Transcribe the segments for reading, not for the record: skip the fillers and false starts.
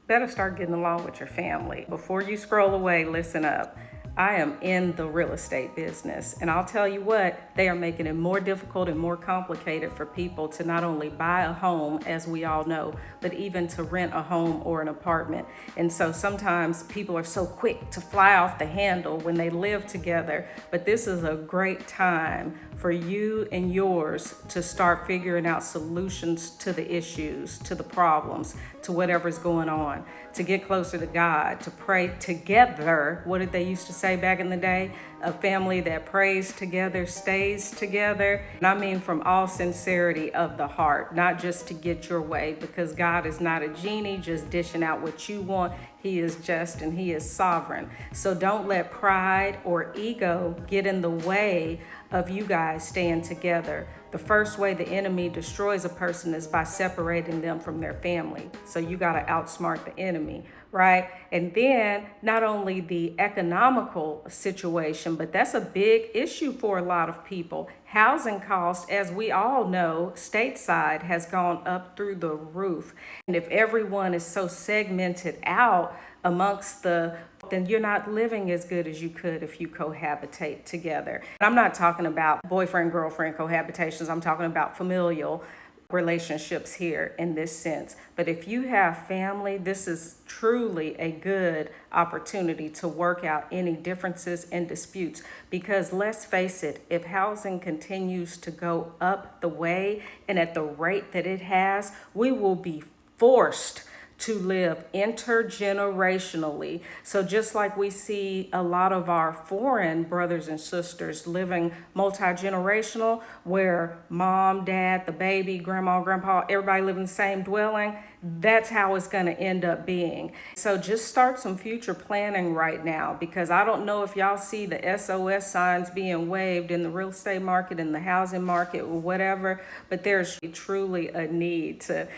better start getting along with your family. Before you scroll away, listen up. I am in the real estate business, and I'll tell you what, they are making it more difficult and more complicated for people to not only buy a home, as we all know, but even to rent a home or an apartment. And so sometimes people are so quick to fly off the handle when they live together, but this is a great time for you and yours to start figuring out solutions to the issues, to the problems, to whatever's going on, to get closer to God, to pray together. What did they used to say back in the day? A family that prays together stays together. And I mean from all sincerity of the heart, not just to get your way, because God is not a genie just dishing out what you want. He is just and He is sovereign. So don't let pride or ego get in the way of you guys staying together. The first way the enemy destroys a person is by separating them from their family. So you got to outsmart the enemy, right? And then not only the economical situation, but that's a big issue for a lot of people. Housing costs, as we all know, stateside has gone up through the roof. And if everyone is so segmented out amongst then you're not living as good as you could if you cohabitate together. I'm not talking about boyfriend, girlfriend cohabitations. I'm talking about familial relationships here in this sense. But if you have family, this is truly a good opportunity to work out any differences and disputes. Because let's face it, if housing continues to go up the way and at the rate that it has, we will be forced to live intergenerationally. So just like we see a lot of our foreign brothers and sisters living multi-generational, where mom, dad, the baby, grandma, grandpa, everybody live in the same dwelling, that's how it's going to end up being. So just start some future planning right now, because I don't know if y'all see the SOS signs being waved in the real estate market, in the housing market, or whatever, but there's truly a need to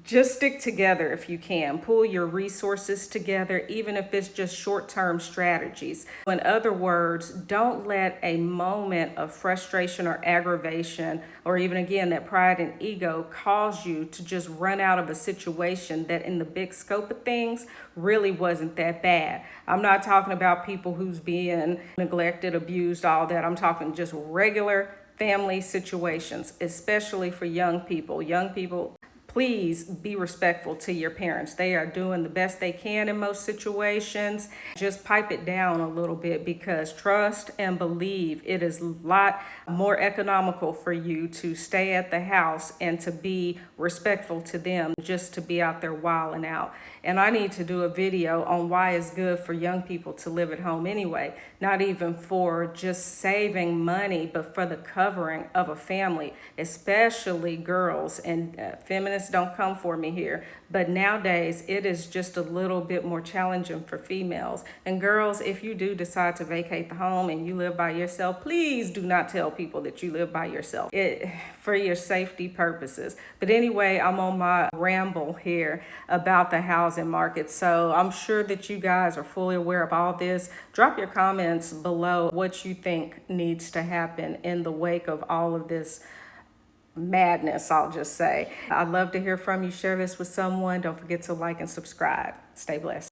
just stick together if you can. Pull your resources together, even if it's just short-term strategies. In other words, don't let a moment of frustration or aggravation, or even again that pride and ego, cause you to just run out of a situation that in the big scope of things really wasn't that bad. I'm not talking about people who's being neglected, abused, all that. I'm talking just regular family situations, especially for young people. Young people, please be respectful to your parents. They are doing the best they can in most situations. Just pipe it down a little bit, because trust and believe it is a lot more economical for you to stay at the house and to be respectful to them, just to be out there wilding out. And I need to do a video on why it's good for young people to live at home anyway, not even for just saving money, but for the covering of a family, especially girls. And feminists, don't come for me here, but nowadays it is just a little bit more challenging for females. And girls, if you do decide to vacate the home and you live by yourself, please do not tell people that you live by yourself, for your safety purposes. But anyway, I'm on my ramble here about the housing market. So I'm sure that you guys are fully aware of all this. Drop your comments below what you think needs to happen in the wake of all of this madness, I'll just say. I'd love to hear from you. Share this with someone. Don't forget to like and subscribe. Stay blessed.